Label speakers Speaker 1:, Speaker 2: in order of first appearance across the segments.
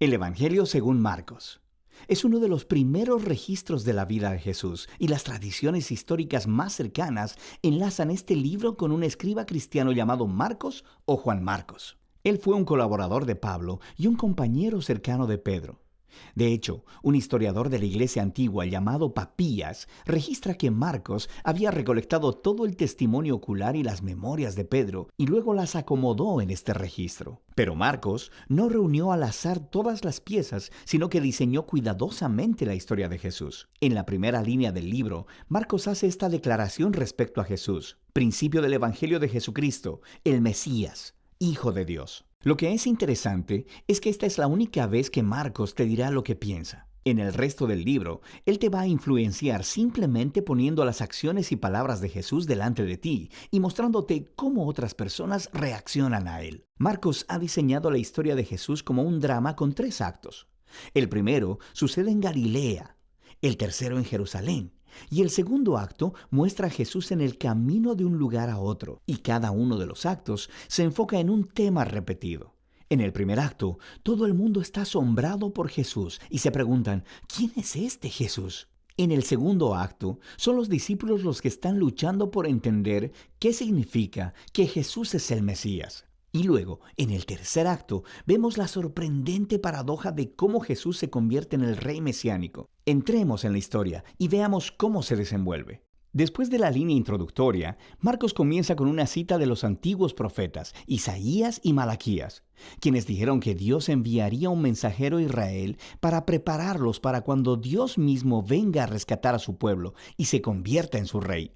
Speaker 1: El Evangelio según Marcos. Es uno de los primeros registros de la vida de Jesús, y las tradiciones históricas más cercanas enlazan este libro con un escriba cristiano llamado Marcos o Juan Marcos. Él fue un colaborador de Pablo y un compañero cercano de Pedro. De hecho, un historiador de la iglesia antigua llamado Papías registra que Marcos había recolectado todo el testimonio ocular y las memorias de Pedro y luego las acomodó en este registro. Pero Marcos no reunió al azar todas las piezas, sino que diseñó cuidadosamente la historia de Jesús. En la primera línea del libro, Marcos hace esta declaración respecto a Jesús: principio del Evangelio de Jesucristo, el Mesías, Hijo de Dios. Lo que es interesante es que esta es la única vez que Marcos te dirá lo que piensa. En el resto del libro, él te va a influenciar simplemente poniendo las acciones y palabras de Jesús delante de ti y mostrándote cómo otras personas reaccionan a él. Marcos ha diseñado la historia de Jesús como un drama con 3 actos. El primero sucede en Galilea, el tercero en Jerusalén, y el segundo acto muestra a Jesús en el camino de un lugar a otro, y cada uno de los actos se enfoca en un tema repetido. En el primer acto, todo el mundo está asombrado por Jesús y se preguntan: ¿quién es este Jesús? En el segundo acto, son los discípulos los que están luchando por entender qué significa que Jesús es el Mesías. Y luego, en el tercer acto, vemos la sorprendente paradoja de cómo Jesús se convierte en el rey mesiánico. Entremos en la historia y veamos cómo se desenvuelve. Después de la línea introductoria, Marcos comienza con una cita de los antiguos profetas, Isaías y Malaquías, quienes dijeron que Dios enviaría un mensajero a Israel para prepararlos para cuando Dios mismo venga a rescatar a su pueblo y se convierta en su rey.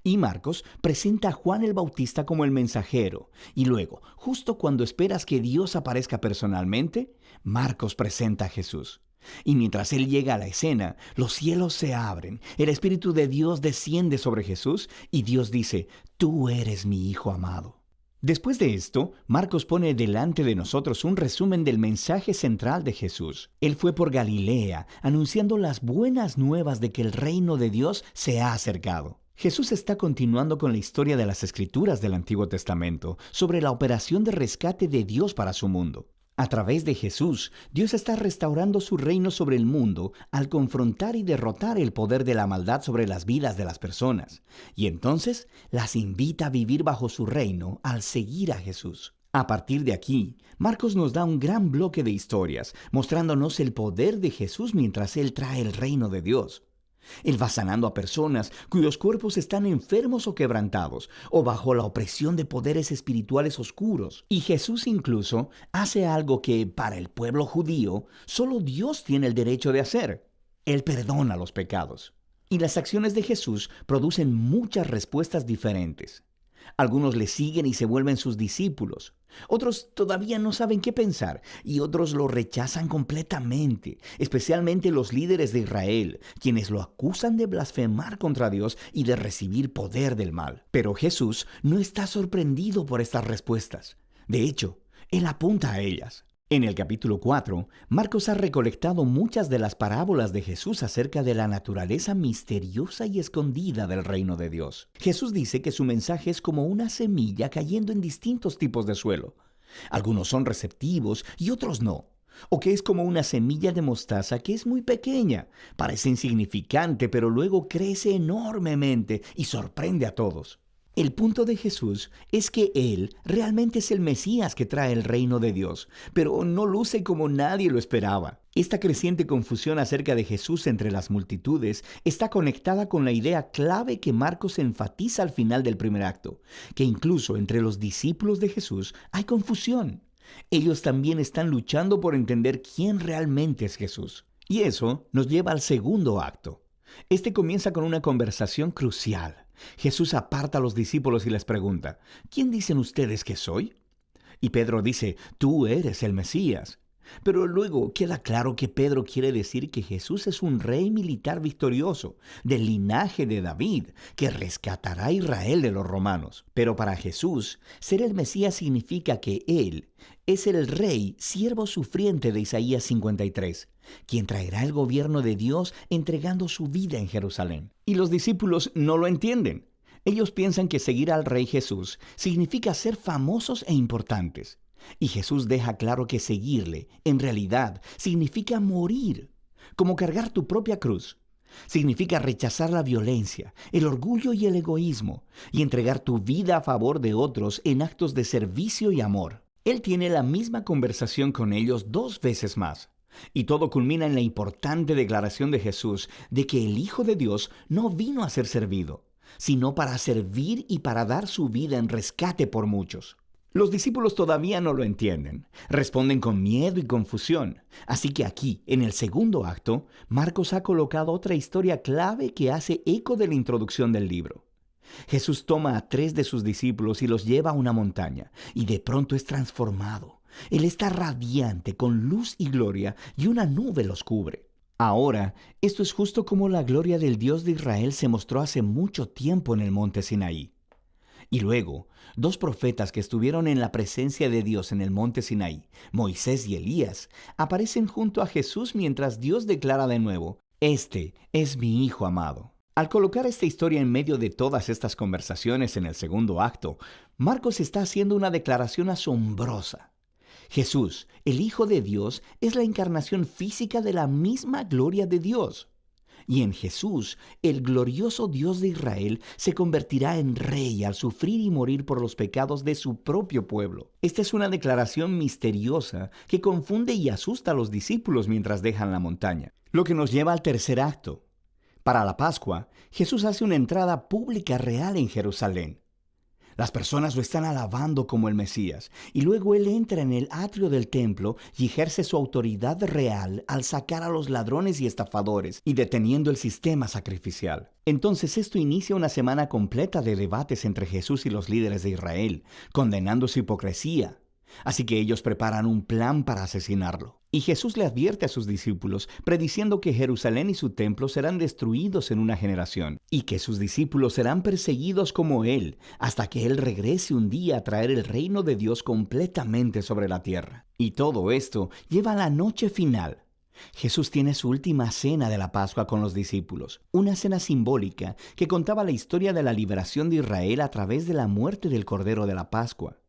Speaker 1: Y Marcos presenta a Juan el Bautista como el mensajero. Y luego, justo cuando esperas que Dios aparezca personalmente, Marcos presenta a Jesús. Y mientras él llega a la escena, los cielos se abren, el Espíritu de Dios desciende sobre Jesús y Dios dice: «Tú eres mi Hijo amado». Después de esto, Marcos pone delante de nosotros un resumen del mensaje central de Jesús. Él fue por Galilea, anunciando las buenas nuevas de que el reino de Dios se ha acercado. Jesús está continuando con la historia de las Escrituras del Antiguo Testamento sobre la operación de rescate de Dios para su mundo. A través de Jesús, Dios está restaurando su reino sobre el mundo al confrontar y derrotar el poder de la maldad sobre las vidas de las personas. Y entonces las invita a vivir bajo su reino al seguir a Jesús. A partir de aquí, Marcos nos da un gran bloque de historias, mostrándonos el poder de Jesús mientras Él trae el reino de Dios. Él va sanando a personas cuyos cuerpos están enfermos o quebrantados, o bajo la opresión de poderes espirituales oscuros. Y Jesús incluso hace algo que, para el pueblo judío, solo Dios tiene el derecho de hacer. Él perdona los pecados. Y las acciones de Jesús producen muchas respuestas diferentes. Algunos le siguen y se vuelven sus discípulos. Otros todavía no saben qué pensar y otros lo rechazan completamente, especialmente los líderes de Israel, quienes lo acusan de blasfemar contra Dios y de recibir poder del mal. Pero Jesús no está sorprendido por estas respuestas. De hecho, Él apunta a ellas. En el capítulo 4, Marcos ha recolectado muchas de las parábolas de Jesús acerca de la naturaleza misteriosa y escondida del reino de Dios. Jesús dice que su mensaje es como una semilla cayendo en distintos tipos de suelo. Algunos son receptivos y otros no. O que es como una semilla de mostaza que es muy pequeña, parece insignificante, pero luego crece enormemente y sorprende a todos. El punto de Jesús es que Él realmente es el Mesías que trae el reino de Dios, pero no luce como nadie lo esperaba. Esta creciente confusión acerca de Jesús entre las multitudes está conectada con la idea clave que Marcos enfatiza al final del primer acto, que incluso entre los discípulos de Jesús hay confusión. Ellos también están luchando por entender quién realmente es Jesús. Y eso nos lleva al segundo acto. Este comienza con una conversación crucial. Jesús aparta a los discípulos y les pregunta: ¿quién dicen ustedes que soy? Y Pedro dice: tú eres el Mesías. Pero luego queda claro que Pedro quiere decir que Jesús es un rey militar victorioso, del linaje de David, que rescatará a Israel de los romanos. Pero para Jesús, ser el Mesías significa que Él es el rey, siervo sufriente de Isaías 53, quien traerá el gobierno de Dios entregando su vida en Jerusalén. Y los discípulos no lo entienden. Ellos piensan que seguir al Rey Jesús significa ser famosos e importantes. Y Jesús deja claro que seguirle, en realidad, significa morir, como cargar tu propia cruz. Significa rechazar la violencia, el orgullo y el egoísmo, y entregar tu vida a favor de otros en actos de servicio y amor. Él tiene la misma conversación con ellos 2 veces más. Y todo culmina en la importante declaración de Jesús de que el Hijo de Dios no vino a ser servido, sino para servir y para dar su vida en rescate por muchos. Los discípulos todavía no lo entienden, responden con miedo y confusión. Así que aquí, en el segundo acto, Marcos ha colocado otra historia clave que hace eco de la introducción del libro. Jesús toma a 3 de sus discípulos y los lleva a una montaña, y de pronto es transformado. Él está radiante, con luz y gloria, y una nube los cubre. Ahora, esto es justo como la gloria del Dios de Israel se mostró hace mucho tiempo en el monte Sinaí. Y luego, 2 profetas que estuvieron en la presencia de Dios en el monte Sinaí, Moisés y Elías, aparecen junto a Jesús mientras Dios declara de nuevo: «Este es mi Hijo amado». Al colocar esta historia en medio de todas estas conversaciones en el segundo acto, Marcos está haciendo una declaración asombrosa. Jesús, el Hijo de Dios, es la encarnación física de la misma gloria de Dios. Y en Jesús, el glorioso Dios de Israel se convertirá en rey al sufrir y morir por los pecados de su propio pueblo. Esta es una declaración misteriosa que confunde y asusta a los discípulos mientras dejan la montaña, lo que nos lleva al tercer acto. Para la Pascua, Jesús hace una entrada pública real en Jerusalén. Las personas lo están alabando como el Mesías, y luego Él entra en el atrio del templo y ejerce su autoridad real al sacar a los ladrones y estafadores y deteniendo el sistema sacrificial. Entonces esto inicia una semana completa de debates entre Jesús y los líderes de Israel, condenando su hipocresía. Así que ellos preparan un plan para asesinarlo. Y Jesús le advierte a sus discípulos, prediciendo que Jerusalén y su templo serán destruidos en una generación, y que sus discípulos serán perseguidos como Él, hasta que Él regrese un día a traer el reino de Dios completamente sobre la tierra. Y todo esto lleva a la noche final. Jesús tiene su última cena de la Pascua con los discípulos, una cena simbólica que contaba la historia de la liberación de Israel a través de la muerte del Cordero de la Pascua.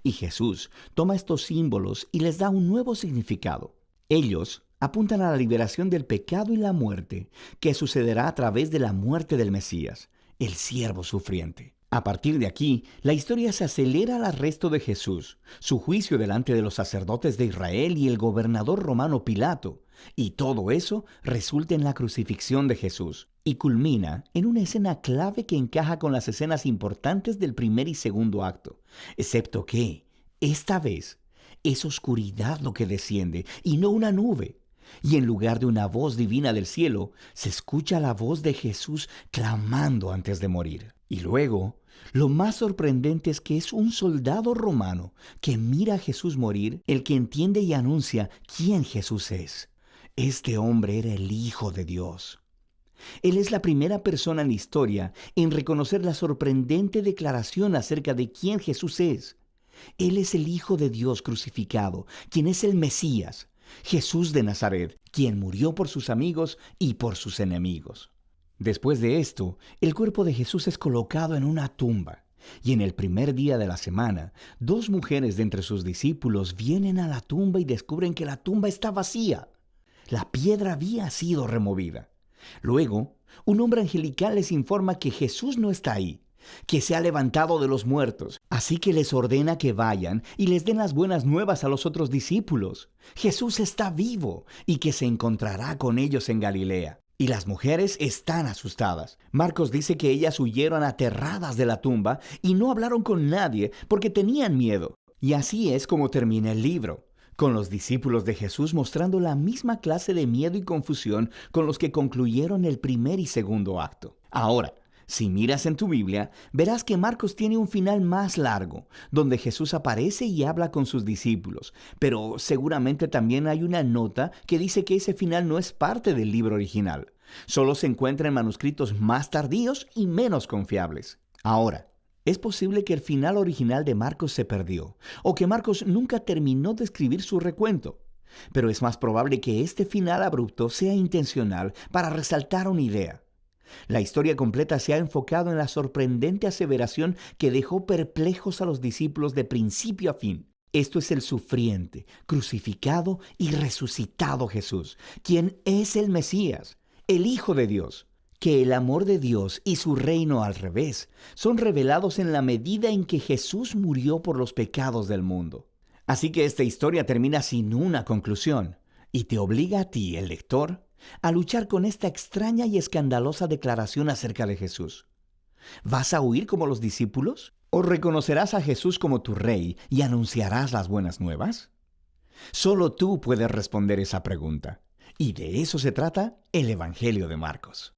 Speaker 1: Y Jesús toma estos símbolos y les da un nuevo significado. Ellos apuntan a la liberación del pecado y la muerte, que sucederá a través de la muerte del Mesías, el siervo sufriente. A partir de aquí, la historia se acelera al arresto de Jesús, su juicio delante de los sacerdotes de Israel y el gobernador romano Pilato, y todo eso resulta en la crucifixión de Jesús, y culmina en una escena clave que encaja con las escenas importantes del primer y segundo acto, excepto que, esta vez, es oscuridad lo que desciende y no una nube. Y en lugar de una voz divina del cielo, se escucha la voz de Jesús clamando antes de morir. Y luego, lo más sorprendente es que es un soldado romano que mira a Jesús morir, el que entiende y anuncia quién Jesús es. Este hombre era el Hijo de Dios. Él es la primera persona en la historia en reconocer la sorprendente declaración acerca de quién Jesús es. Él es el Hijo de Dios crucificado, quien es el Mesías, Jesús de Nazaret, quien murió por sus amigos y por sus enemigos. Después de esto, el cuerpo de Jesús es colocado en una tumba, y en el primer día de la semana, 2 mujeres de entre sus discípulos vienen a la tumba y descubren que la tumba está vacía. La piedra había sido removida. Luego, un hombre angelical les informa que Jesús no está ahí, que se ha levantado de los muertos. Así que les ordena que vayan y les den las buenas nuevas a los otros discípulos. Jesús está vivo y que se encontrará con ellos en Galilea. Y las mujeres están asustadas. Marcos dice que ellas huyeron aterradas de la tumba y no hablaron con nadie porque tenían miedo. Y así es como termina el libro, con los discípulos de Jesús mostrando la misma clase de miedo y confusión con los que concluyeron el primer y segundo acto. Ahora, si miras en tu Biblia, verás que Marcos tiene un final más largo, donde Jesús aparece y habla con sus discípulos, pero seguramente también hay una nota que dice que ese final no es parte del libro original. Solo se encuentra en manuscritos más tardíos y menos confiables. Ahora, es posible que el final original de Marcos se perdió, o que Marcos nunca terminó de escribir su recuento. Pero es más probable que este final abrupto sea intencional para resaltar una idea. La historia completa se ha enfocado en la sorprendente aseveración que dejó perplejos a los discípulos de principio a fin. Esto es el sufriente, crucificado y resucitado Jesús, quien es el Mesías, el Hijo de Dios. Que el amor de Dios y su reino al revés son revelados en la medida en que Jesús murió por los pecados del mundo. Así que esta historia termina sin una conclusión y te obliga a ti, el lector, a luchar con esta extraña y escandalosa declaración acerca de Jesús. ¿Vas a huir como los discípulos? ¿O reconocerás a Jesús como tu rey y anunciarás las buenas nuevas? Solo tú puedes responder esa pregunta. Y de eso se trata el Evangelio de Marcos.